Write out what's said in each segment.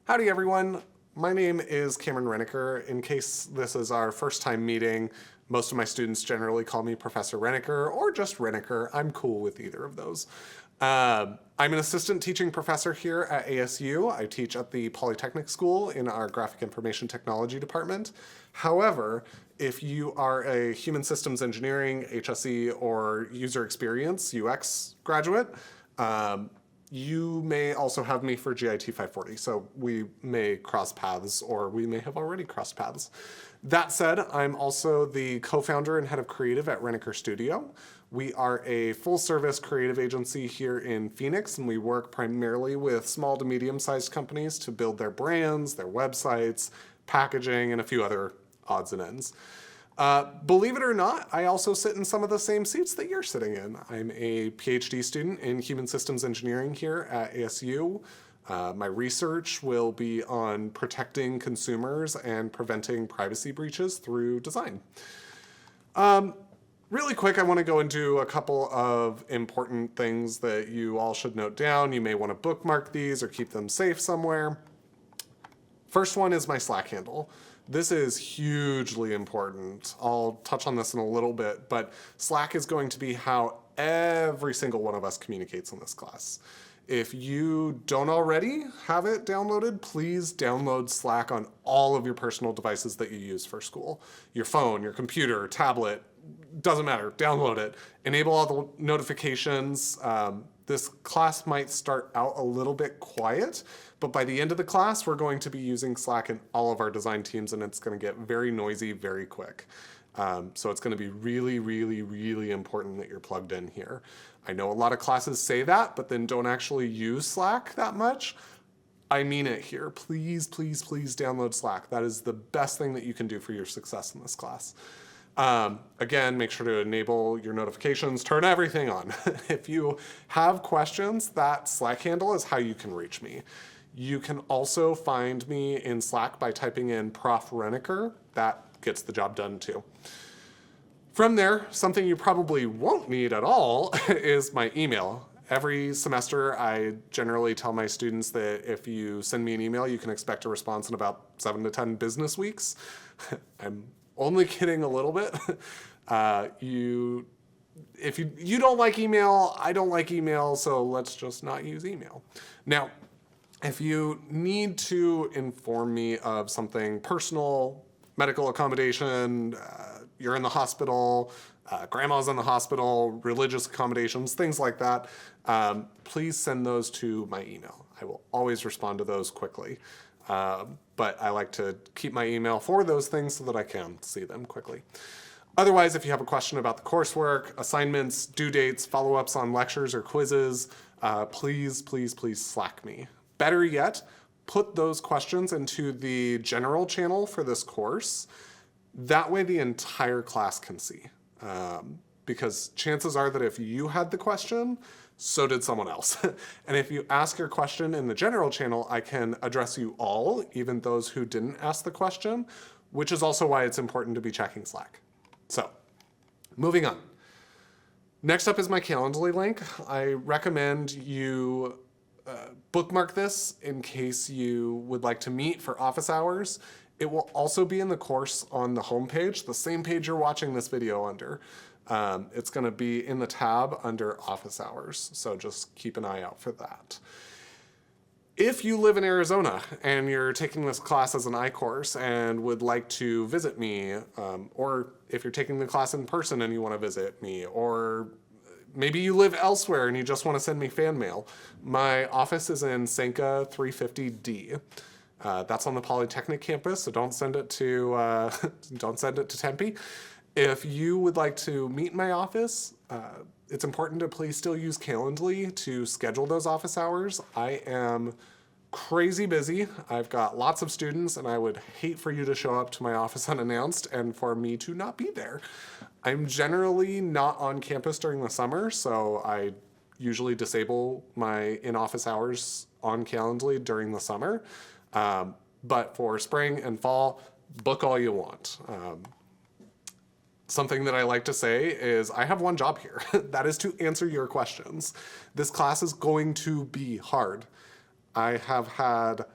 Howdy everyone, my name is Cameron Renneker. In case this is our first time meeting, most of my students generally call me Professor Renneker or just Renneker. I'm cool with either of those. I'm an assistant teaching professor here at ASU. I teach at the Polytechnic School in our Graphic Information Technology department. However, if you are a Human Systems Engineering, HSE, or User Experience, UX graduate, you may also have me for GIT 540, so we may cross paths, or we may have already crossed paths. That said, I'm also the co-founder and head of creative at Renneker Studio. We are a full-service creative agency here in Phoenix, and we work primarily with small to medium-sized companies to build their brands, their websites, packaging, and a few other odds and ends. Believe it or not, I also sit in some of the same seats that you're sitting in. I'm a PhD student in Human Systems Engineering here at ASU. My research will be on protecting consumers and preventing privacy breaches through design. Really quick, I want to go into a couple of important things that you all should note down. You may want to bookmark these or keep them safe somewhere. First one is my Slack handle. This is hugely important. I'll touch on this in a little bit, but Slack is going to be how every single one of us communicates in this class. If you don't already have it downloaded, please download Slack on all of your personal devices that you use for school. Your phone, your computer, tablet, doesn't matter, download it. Enable all the notifications. This class might start out a little bit quiet, but by the end of the class, we're going to be using Slack in all of our design teams, and it's going to get very noisy very quick. So it's going to be really, really, really important that you're plugged in here. I know a lot of classes say that, but then don't actually use Slack that much. I mean it here. Please, please, please download Slack. That is the best thing that you can do for your success in this class. Again, make sure to enable your notifications, turn everything on. If you have questions, that Slack handle is how you can reach me. You can also find me in Slack by typing in Prof Renneker. That gets the job done too. From there, something you probably won't need at all is my email. Every semester, I generally tell my students that if you send me an email, you can expect a response in about 7 to 10 business weeks. I'm only kidding a little bit. If you don't like email, I don't like email, so let's just not use email. Now, if you need to inform me of something personal, medical accommodation, you're in the hospital, grandma's in the hospital, religious accommodations, things like that, please send those to my email. I will always respond to those quickly. But I like to keep my email for those things so that I can see them quickly. Otherwise, if you have a question about the coursework, assignments, due dates, follow-ups on lectures or quizzes, please, please, please Slack me. Better yet, put those questions into the general channel for this course. That way the entire class can see. Because chances are that if you had the question, so did someone else. And if you ask your question in the general channel, I can address you all, even those who didn't ask the question, which is also why it's important to be checking Slack. So, moving on. Next up is my Calendly link. I recommend you bookmark this in case you would like to meet for office hours. It will also be in the course on the homepage, the same page you're watching this video under. It's going to be in the tab under office hours, so just keep an eye out for that. If you live in Arizona and you're taking this class as an I-course and would like to visit me, or if you're taking the class in person and you want to visit me, or maybe you live elsewhere and you just want to send me fan mail, my office is in Sanka 350D. That's on the Polytechnic campus, so don't send it to Tempe. If you would like to meet in my office, it's important to please still use Calendly to schedule those office hours. I am crazy busy. I've got lots of students, and I would hate for you to show up to my office unannounced and for me to not be there. I'm generally not on campus during the summer, so I usually disable my in-office hours on Calendly during the summer. But for spring and fall, book all you want. Something that I like to say is I have one job here. That is to answer your questions. This class is going to be hard. I have had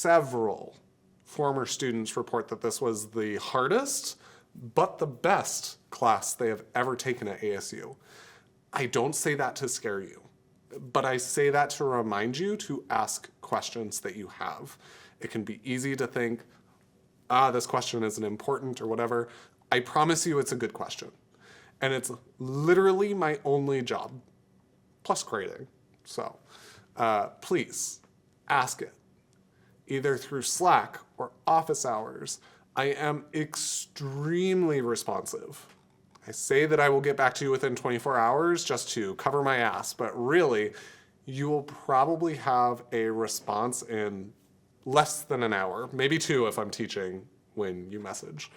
several former students report that this was the hardest, but the best class they have ever taken at ASU. I don't say that to scare you, but I say that to remind you to ask questions that you have. It can be easy to think, this question isn't important or whatever. I promise you it's a good question. And it's literally my only job, plus grading. So please ask it, either through Slack or office hours. I am extremely responsive. I say that I will get back to you within 24 hours just to cover my ass, but really, you will probably have a response in less than an hour, maybe 2 if I'm teaching when you message.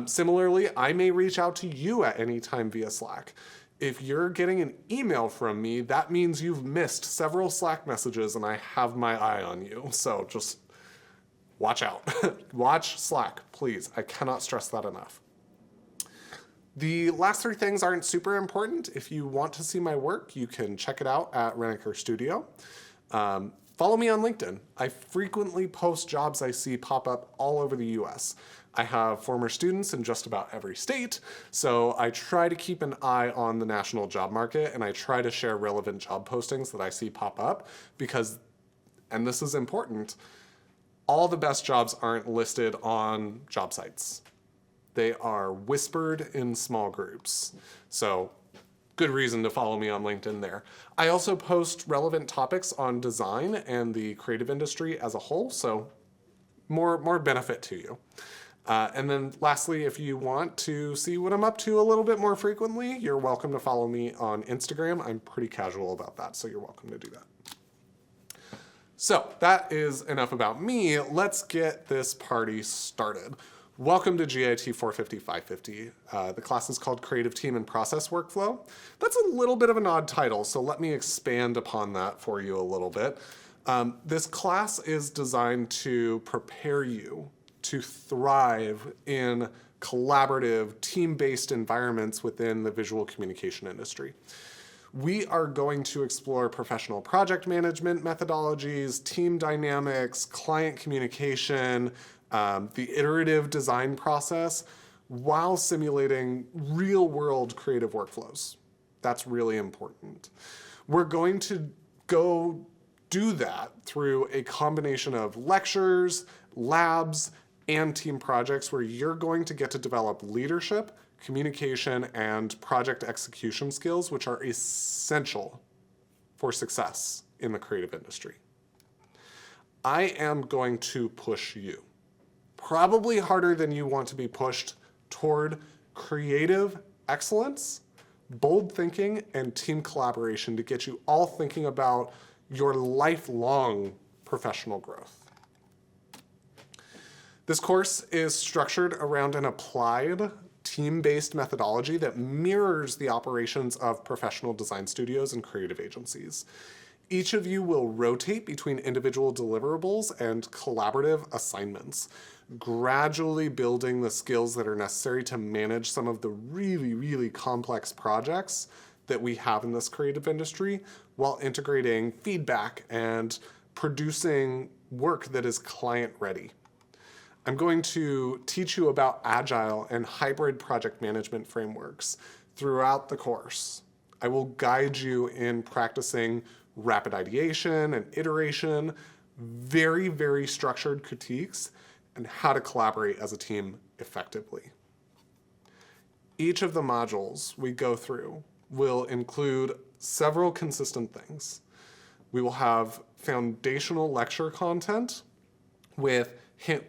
Similarly, I may reach out to you at any time via Slack. If you're getting an email from me, that means you've missed several Slack messages and I have my eye on you. So just watch out. Watch Slack, please. I cannot stress that enough. The last 3 things aren't super important. If you want to see my work, you can check it out at Renneker Studio. Follow me on LinkedIn. I frequently post jobs I see pop up all over the US. I have former students in just about every state, so I try to keep an eye on the national job market and I try to share relevant job postings that I see pop up because, and this is important, all the best jobs aren't listed on job sites. They are whispered in small groups. So good reason to follow me on LinkedIn there. I also post relevant topics on design and the creative industry as a whole, so more benefit to you. And then lastly, if you want to see what I'm up to a little bit more frequently, you're welcome to follow me on Instagram. I'm pretty casual about that, so you're welcome to do that. So that is enough about me. Let's get this party started. Welcome to GIT 450-550. The class is called Creative Team and Process Workflow. That's a little bit of an odd title, so let me expand upon that for you a little bit. This class is designed to prepare you to thrive in collaborative, team-based environments within the visual communication industry. We are going to explore professional project management methodologies, team dynamics, client communication, the iterative design process, while simulating real-world creative workflows. That's really important. We're going to go do that through a combination of lectures, labs, and team projects where you're going to get to develop leadership, communication, and project execution skills, which are essential for success in the creative industry. I am going to push you, probably harder than you want to be pushed, toward creative excellence, bold thinking, and team collaboration to get you all thinking about your lifelong professional growth. This course is structured around an applied, team-based methodology that mirrors the operations of professional design studios and creative agencies. Each of you will rotate between individual deliverables and collaborative assignments, gradually building the skills that are necessary to manage some of the really, really complex projects that we have in this creative industry while integrating feedback and producing work that is client-ready. I'm going to teach you about agile and hybrid project management frameworks throughout the course. I will guide you in practicing rapid ideation and iteration, very, very structured critiques, and how to collaborate as a team effectively. Each of the modules we go through will include several consistent things. We will have foundational lecture content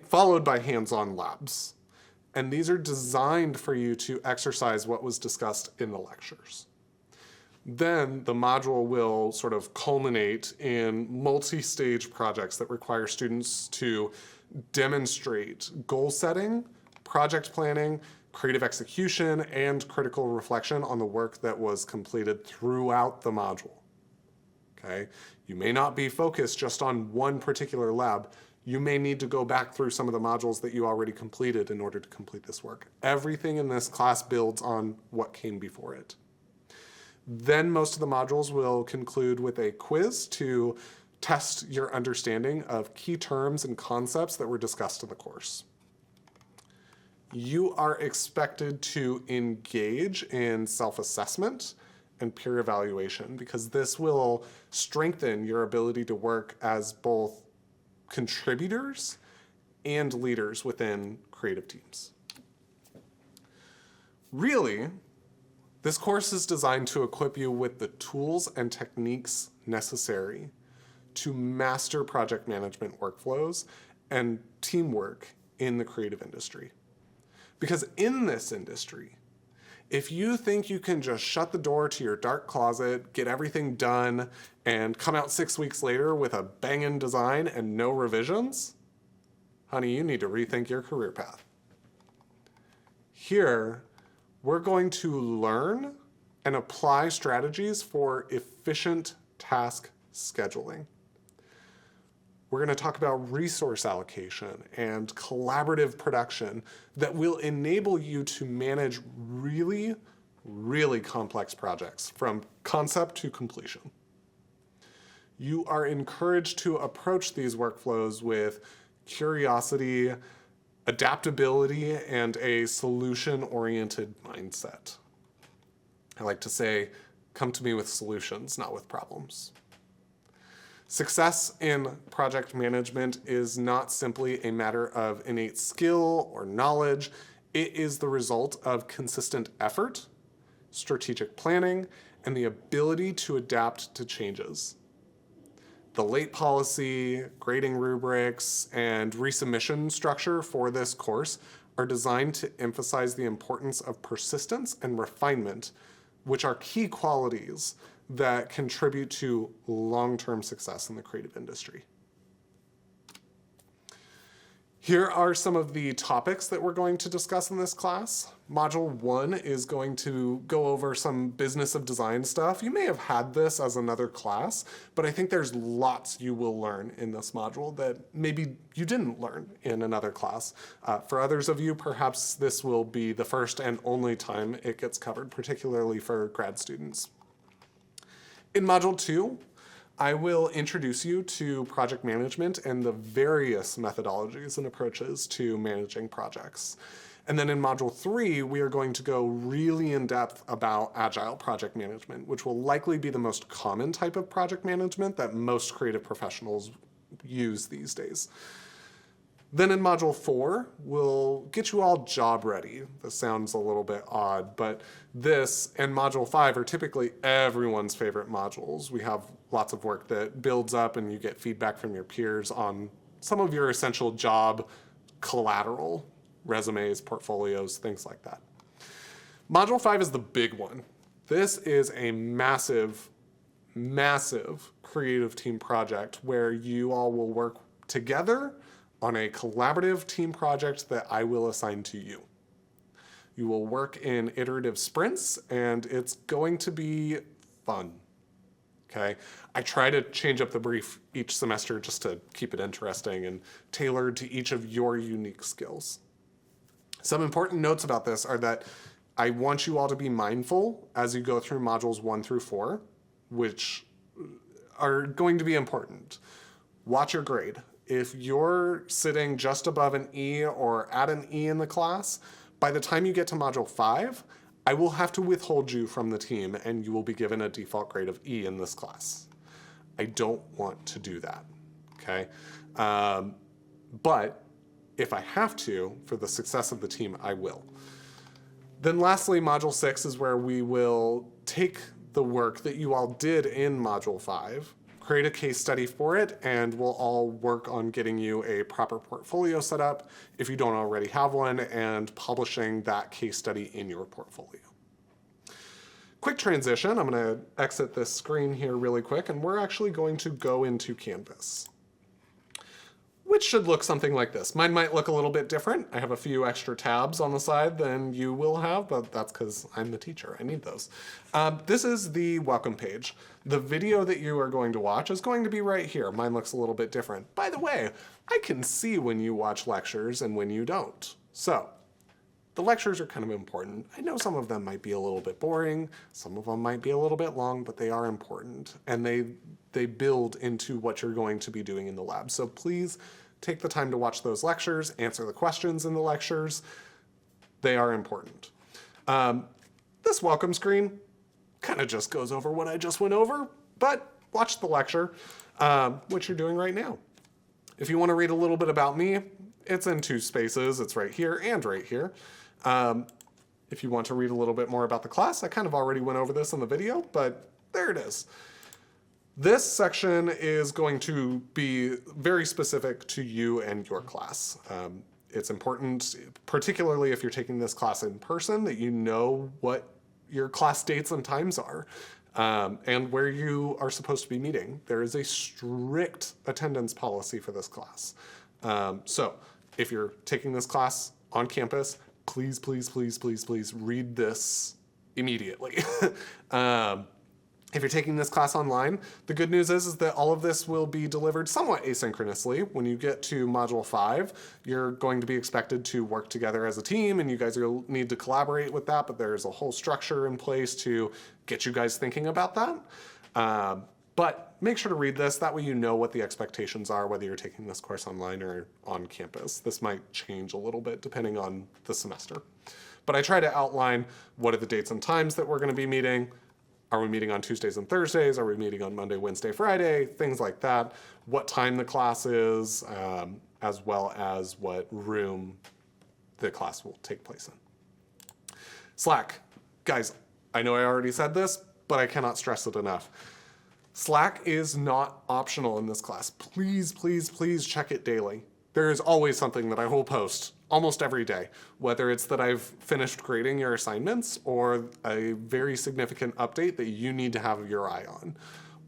followed by hands-on labs. And these are designed for you to exercise what was discussed in the lectures. Then the module will sort of culminate in multi-stage projects that require students to demonstrate goal setting, project planning, creative execution, and critical reflection on the work that was completed throughout the module. Okay? You may not be focused just on one particular lab. You may need to go back through some of the modules that you already completed in order to complete this work. Everything in this class builds on what came before it. Then most of the modules will conclude with a quiz to test your understanding of key terms and concepts that were discussed in the course. You are expected to engage in self-assessment and peer evaluation because this will strengthen your ability to work as both contributors and leaders within creative teams. Really, this course is designed to equip you with the tools and techniques necessary to master project management workflows and teamwork in the creative industry. Because in this industry, if you think you can just shut the door to your dark closet, get everything done, and come out 6 weeks later with a banging design and no revisions, honey, you need to rethink your career path. Here, we're going to learn and apply strategies for efficient task scheduling. We're going to talk about resource allocation and collaborative production that will enable you to manage really, really complex projects from concept to completion. You are encouraged to approach these workflows with curiosity, adaptability, and a solution-oriented mindset. I like to say, come to me with solutions, not with problems. Success in project management is not simply a matter of innate skill or knowledge. It is the result of consistent effort, strategic planning, and the ability to adapt to changes. The late policy, grading rubrics, and resubmission structure for this course are designed to emphasize the importance of persistence and refinement, which are key qualities that contribute to long-term success in the creative industry. Here are some of the topics that we're going to discuss in this class. Module 1 is going to go over some business of design stuff. You may have had this as another class, but I think there's lots you will learn in this module that maybe you didn't learn in another class. For others of you, perhaps this will be the first and only time it gets covered, particularly for grad students. In Module 2, I will introduce you to project management and the various methodologies and approaches to managing projects. And then in Module 3, we are going to go really in depth about agile project management, which will likely be the most common type of project management that most creative professionals use these days. Then in Module 4, we'll get you all job ready. This sounds a little bit odd, but this and Module 5 are typically everyone's favorite modules. We have lots of work that builds up and you get feedback from your peers on some of your essential job collateral, resumes, portfolios, things like that. Module 5 is the big one. This is a massive, massive creative team project where you all will work together on a collaborative team project that I will assign to you. You will work in iterative sprints, and it's going to be fun, okay? I try to change up the brief each semester just to keep it interesting and tailored to each of your unique skills. Some important notes about this are that I want you all to be mindful as you go through modules 1 through 4, which are going to be important. Watch your grade. If you're sitting just above an E or at an E in the class, by the time you get to Module 5, I will have to withhold you from the team and you will be given a default grade of E in this class. I don't want to do that, okay? But if I have to, for the success of the team, I will. Then lastly, Module 6 is where we will take the work that you all did in Module 5, create a case study for it, and we'll all work on getting you a proper portfolio set up if you don't already have one, and publishing that case study in your portfolio. Quick transition, I'm going to exit this screen here really quick, and we're actually going to go into Canvas, which should look something like this. Mine might look a little bit different. I have a few extra tabs on the side than you will have, but that's because I'm the teacher. I need those. This is the welcome page. The video that you are going to watch is going to be right here. Mine looks a little bit different. By the way, I can see when you watch lectures and when you don't. So the lectures are kind of important. I know some of them might be a little bit boring. Some of them might be a little bit long, but they are important. And they they build into what you're going to be doing in the lab. So please take the time to watch those lectures, answer the questions in the lectures. They are important. This welcome screen kind of just goes over what I just went over, but watch the lecture, which you're doing right now. If you want to read a little bit about me, it's in 2 spaces. It's right here and right here. If you want to read a little bit more about the class, I kind of already went over this in the video, but there it is. This section is going to be very specific to you and your class. It's important, particularly if you're taking this class in person, that you know what your class dates and times are, and where you are supposed to be meeting. There is a strict attendance policy for this class. So if you're taking this class on campus, please, please, please, please, please read this immediately. If you're taking this class online, the good news is that all of this will be delivered somewhat asynchronously. When you get to Module 5, you're going to be expected to work together as a team, and you guys will need to collaborate with that, but there's a whole structure in place to get you guys thinking about that. But make sure to read this. That way you know what the expectations are, whether you're taking this course online or on campus. This might change a little bit depending on the semester. But I try to outline what are the dates and times that we're going to be meeting. Are we meeting on Tuesdays and Thursdays? Are we meeting on Monday, Wednesday, Friday? Things like that. What time the class is, as well as what room the class will take place in. Slack. Guys, I know I already said this, but I cannot stress it enough. Slack is not optional in this class. Please, please, please check it daily. There is always something that I will post almost every day, whether it's that I've finished grading your assignments or a very significant update that you need to have your eye on,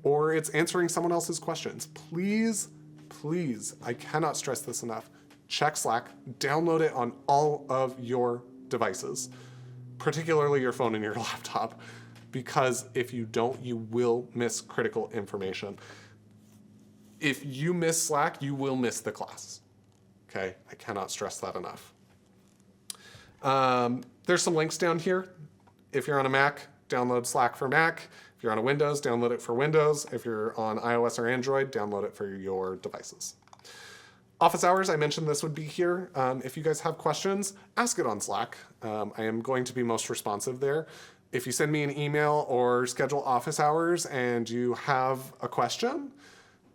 or it's answering someone else's questions. Please, please, I cannot stress this enough. Check Slack, download it on all of your devices, particularly your phone and your laptop, because if you don't, you will miss critical information. If you miss Slack, you will miss the class. Okay, I cannot stress that enough. There's some links down here. If you're on a Mac, download Slack for Mac. If you're on a Windows, download it for Windows. If you're on iOS or Android, download it for your devices. Office hours, I mentioned this would be here. If you guys have questions, ask it on Slack. I am going to be most responsive there. If you send me an email or schedule office hours and you have a question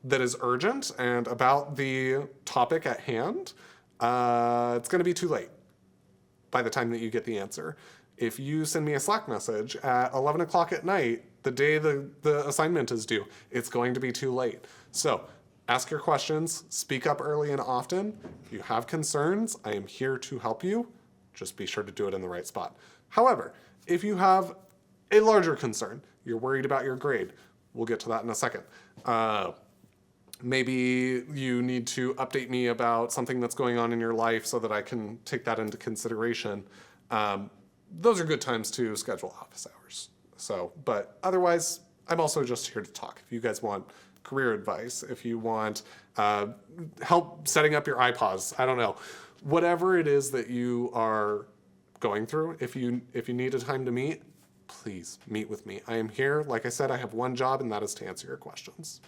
that is urgent and about the topic at hand, it's going to be too late by the time that you get the answer. If you send me a Slack message at 11 o'clock at night, the day the assignment is due, it's going to be too late. So ask your questions, speak up early and often. If you have concerns, I am here to help you. Just be sure to do it in the right spot. However, if you have a larger concern, you're worried about your grade, we'll get to that in a second. Maybe you need to update me about something that's going on in your life so that I can take that into consideration. Those are good times to schedule office hours. But otherwise, I'm also just here to talk. If you guys want career advice, if you want help setting up your iPods, I don't know. Whatever it is that you are going through, if you need a time to meet, please meet with me. I am here. Like I said, I have one job, and that is to answer your questions.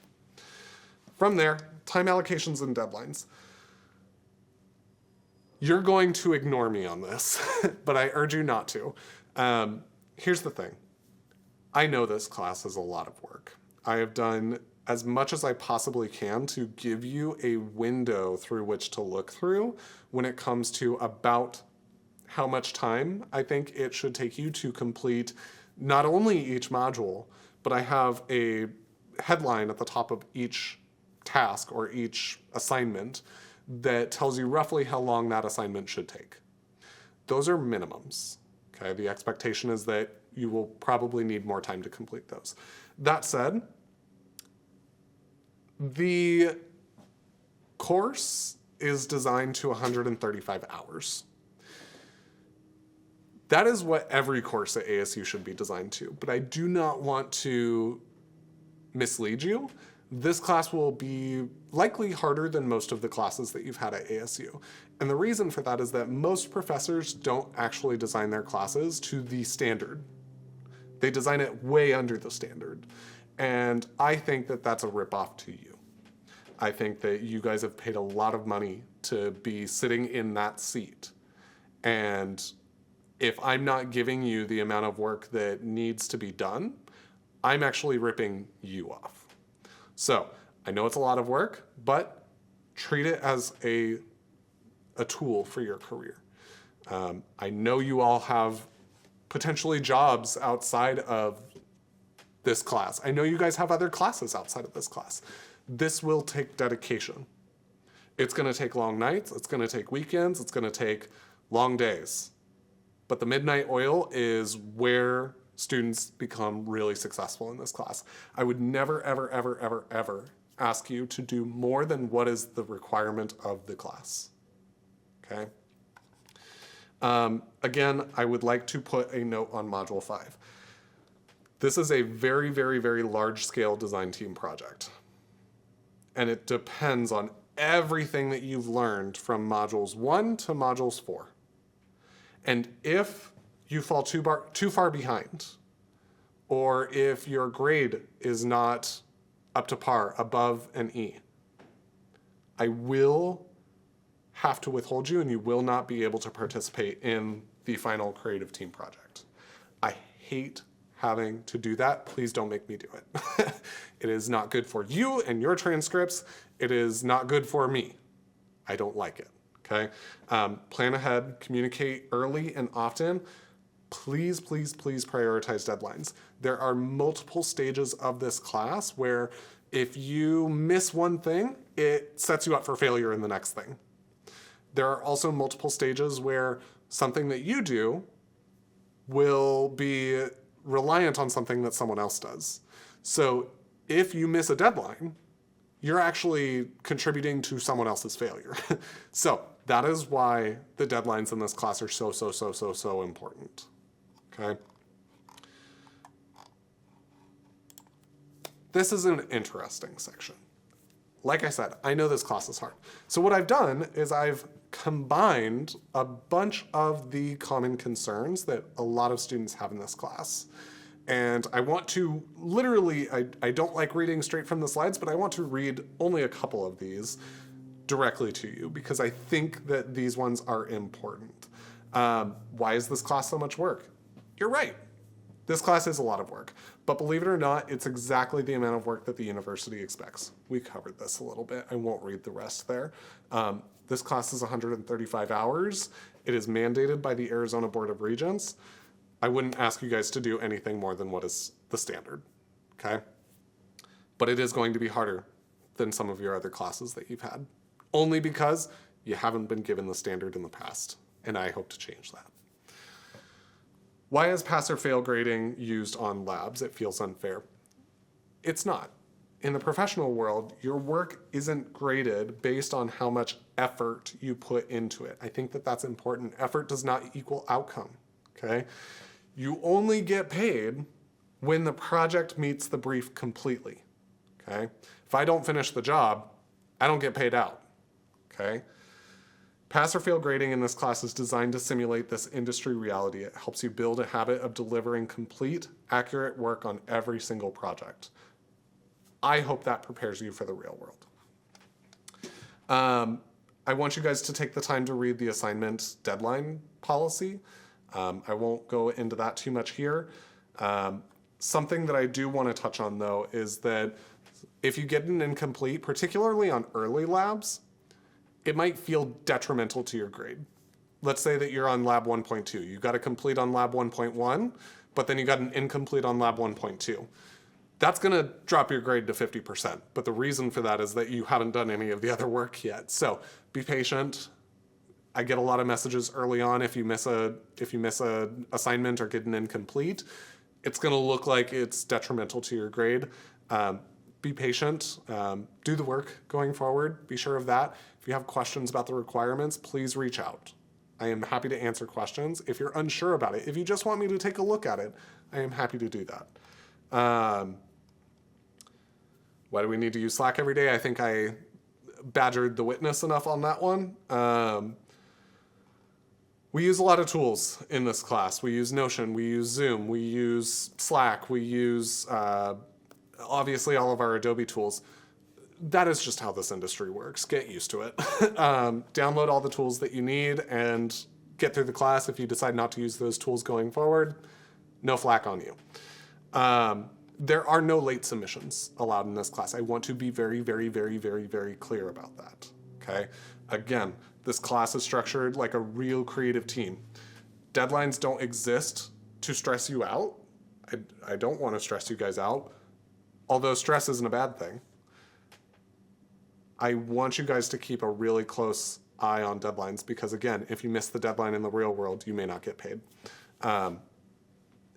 From there, time allocations and deadlines. You're going to ignore me on this, but I urge you not to. Here's the thing. I know this class is a lot of work. I have done as much as I possibly can to give you a window through which to look through when it comes to about how much time I think it should take you to complete not only each module, but I have a headline at the top of each task or each assignment that tells you roughly how long that assignment should take. Those are minimums. Okay, the expectation is that you will probably need more time to complete those. That said, the course is designed to 135 hours. That is what every course at ASU should be designed to, but I do not want to mislead you. This class will be likely harder than most of the classes that you've had at ASU. And the reason for that is that most professors don't actually design their classes to the standard. They design it way under the standard. And I think that that's a ripoff to you. I think that you guys have paid a lot of money to be sitting in that seat. And if I'm not giving you the amount of work that needs to be done, I'm actually ripping you off. So I know it's a lot of work, but treat it as a tool for your career. I know you all have potentially jobs outside of this class. I know you guys have other classes outside of this class. This will take dedication. It's going to take long nights. It's going to take weekends. It's going to take long days. But the midnight oil is where students become really successful in this class. I would never, ever, ever, ever, ever ask you to do more than what is the requirement of the class. Okay? Again, I would like to put a note on Module 5. This is a very, very, very large-scale design team project. And it depends on everything that you've learned from Modules 1 to Modules 4. And if you fall too far behind, or if your grade is not up to par, above an E, I will have to withhold you and you will not be able to participate in the final creative team project. I hate having to do that. Please don't make me do it. It is not good for you and your transcripts. It is not good for me. I don't like it, okay? Plan ahead, communicate early and often. Please, please, please prioritize deadlines. There are multiple stages of this class where if you miss one thing, it sets you up for failure in the next thing. There are also multiple stages where something that you do will be reliant on something that someone else does. So if you miss a deadline, you're actually contributing to someone else's failure. So that is why the deadlines in this class are so important. Okay? This is an interesting section. Like I said, I know this class is hard. So what I've done is I've combined a bunch of the common concerns that a lot of students have in this class. And I want to literally, I don't like reading straight from the slides, but I want to read only a couple of these directly to you because I think that these ones are important. Why is this class so much work? You're right. This class is a lot of work, but believe it or not, it's exactly the amount of work that the university expects. We covered this a little bit. I won't read the rest there. This class is 135 hours. It is mandated by the Arizona Board of Regents. I wouldn't ask you guys to do anything more than what is the standard, okay? But it is going to be harder than some of your other classes that you've had, only because you haven't been given the standard in the past, and I hope to change that. Why is pass or fail grading used on labs? It feels unfair. It's not. In the professional world, your work isn't graded based on how much effort you put into it. I think that that's important. Effort does not equal outcome, okay? You only get paid when the project meets the brief completely, okay? If I don't finish the job, I don't get paid out, okay? Pass or fail grading in this class is designed to simulate this industry reality. It helps you build a habit of delivering complete, accurate work on every single project. I hope that prepares you for the real world. I want you guys to take the time to read the assignment deadline policy. I won't go into that too much here. Something that I do want to touch on, though, is that if you get an incomplete, particularly on early labs, it might feel detrimental to your grade. Let's say that you're on lab 1.2. You got a complete on lab 1.1, but then you got an incomplete on lab 1.2. That's going to drop your grade to 50%. But the reason for that is that you haven't done any of the other work yet. So be patient. I get a lot of messages early on if you miss a assignment or get an incomplete. It's going to look like it's detrimental to your grade. Be patient. Do the work going forward. Be sure of that. If you have questions about the requirements, please reach out. I am happy to answer questions. If you're unsure about it, if you just want me to take a look at it, I am happy to do that. Why do we need to use Slack every day? I think I badgered the witness enough on that one. We use a lot of tools in this class. We use Notion, we use Zoom, we use Slack, we use obviously all of our Adobe tools. That is just how this industry works. Get used to it. Download all the tools that you need and get through the class. If you decide not to use those tools going forward, no flack on you. There are no late submissions allowed in this class. I want to be very, very, very, very, very clear about that, okay? Again, this class is structured like a real creative team. Deadlines don't exist to stress you out. I don't want to stress you guys out, although stress isn't a bad thing. I want you guys to keep a really close eye on deadlines because, again, if you miss the deadline in the real world, you may not get paid.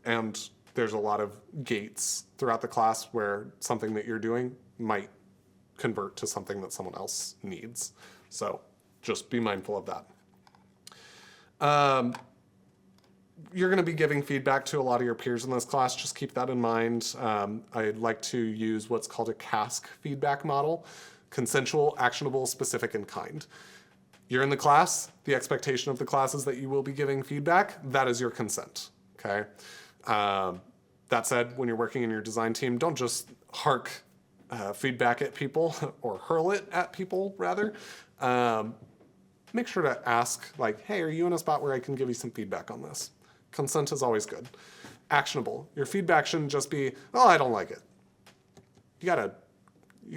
And there's a lot of gates throughout the class where something that you're doing might convert to something that someone else needs. So just be mindful of that. You're going to be giving feedback to a lot of your peers in this class. Just keep that in mind. I'd like to use what's called a CASC feedback model. Consensual, actionable, specific, and kind. You're in the class. The expectation of the class is that you will be giving feedback. That is your consent, okay? That said, when you're working in your design team, don't just hark feedback at people or hurl it at people, rather. Make sure to ask, like, hey, are you in a spot where I can give you some feedback on this? Consent is always good. Actionable. Your feedback shouldn't just be, oh, I don't like it. You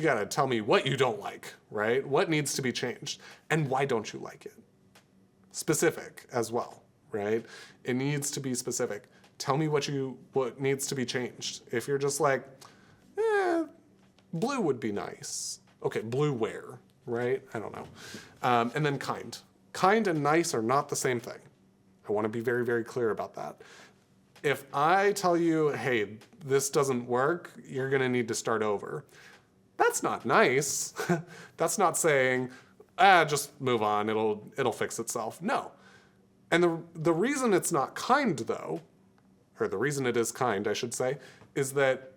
gotta tell me what you don't like, right? What needs to be changed, and why don't you like it? Specific as well, right? It needs to be specific. Tell me what needs to be changed. If you're just like, blue would be nice. Okay, blue where, right? I don't know. And then kind. Kind and nice are not the same thing. I want to be very, very clear about that. If I tell you, hey, this doesn't work, you're going to need to start over. That's not nice. That's not saying, just move on, it'll fix itself. No. And the reason it's not kind, though, or the reason it is kind, I should say, is that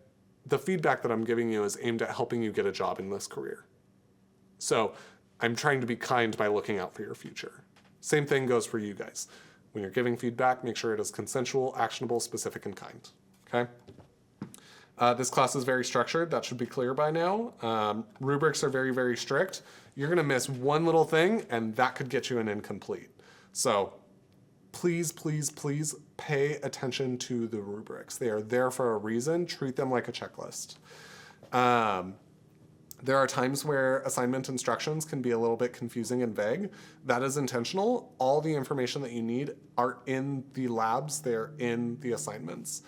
the feedback that I'm giving you is aimed at helping you get a job in this career. So I'm trying to be kind by looking out for your future. Same thing goes for you guys. When you're giving feedback, make sure it is consensual, actionable, specific, and kind, okay? This class is very structured. That should be clear by now. Rubrics are very, very strict. You're going to miss one little thing, and that could get you an incomplete. So please, please, please pay attention to the rubrics. They are there for a reason. Treat them like a checklist. There are times where assignment instructions can be a little bit confusing and vague. That is intentional. All the information that you need are in the labs. They're in the assignments.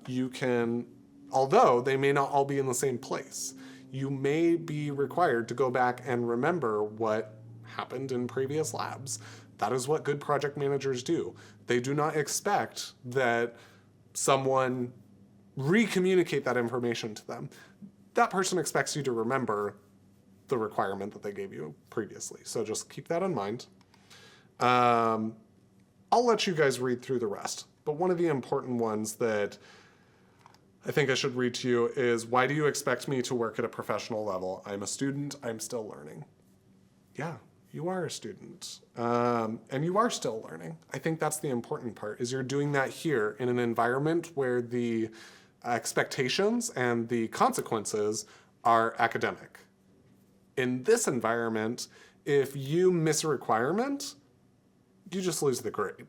You can, although they may not all be in the same place, you may be required to go back and remember what happened in previous labs. That is what good project managers do. They do not expect that someone re-communicate that information to them. That person expects you to remember the requirement that they gave you previously. So just keep that in mind. I'll let you guys read through the rest. But one of the important ones that I think I should read to you is, why do you expect me to work at a professional level? I'm a student, I'm still learning. Yeah, you are a student. And you are still learning. I think that's the important part, is you're doing that here in an environment where the expectations and the consequences are academic. In this environment, if you miss a requirement, you just lose the grade.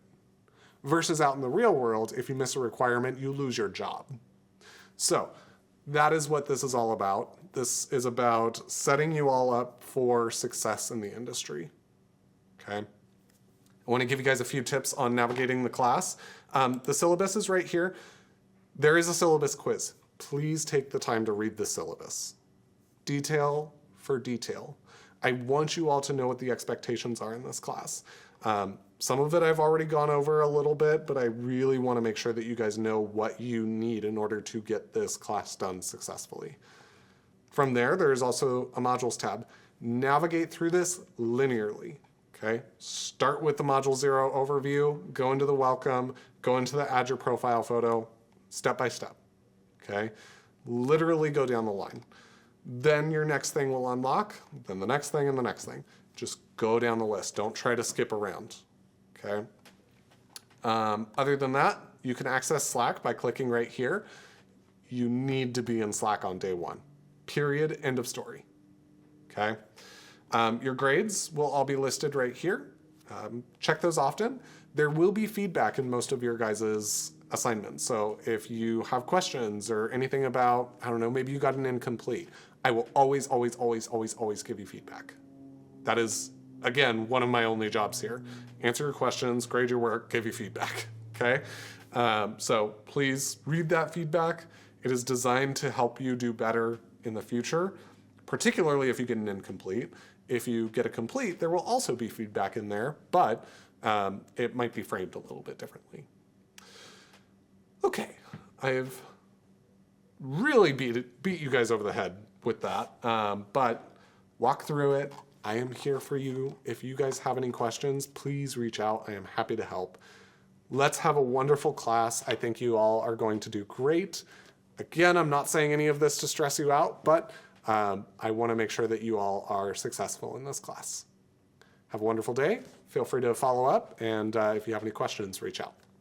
Versus out in the real world, if you miss a requirement, you lose your job. So that is what this is all about. This is about setting you all up for success in the industry. Okay? I want to give you guys a few tips on navigating the class. The syllabus is right here. There is a syllabus quiz. Please take the time to read the syllabus. Detail for detail. I want you all to know what the expectations are in this class. Some of it I've already gone over a little bit, but I really want to make sure that you guys know what you need in order to get this class done successfully. From there, there's also a modules tab. Navigate through this linearly, okay? Start with the Module 0 overview, go into the welcome, go into the add your profile photo, step by step, okay? Literally go down the line. Then your next thing will unlock, then the next thing and the next thing. Just go down the list. Don't try to skip around, okay? Other than that, you can access Slack by clicking right here. you need to be in Slack on day one. Period. End of story. Okay. Your grades will all be listed right here. Check those often. There will be feedback in most of your guys' assignments. So if you have questions or anything about, I don't know, maybe you got an incomplete, I will always, always, always, always, always give you feedback. That is, again, one of my only jobs here. Answer your questions, grade your work, give you feedback, okay? So please read that feedback. It is designed to help you do better in the future, particularly if you get an incomplete. If you get a complete, there will also be feedback in there, but it might be framed a little bit differently. Okay, I've really beat you guys over the head with that, but walk through it. I am here for you. If you guys have any questions, please reach out. I am happy to help. Let's have a wonderful class. I think you all are going to do great. Again, I'm not saying any of this to stress you out, but I want to make sure that you all are successful in this class. Have a wonderful day. Feel free to follow up, and if you have any questions, reach out.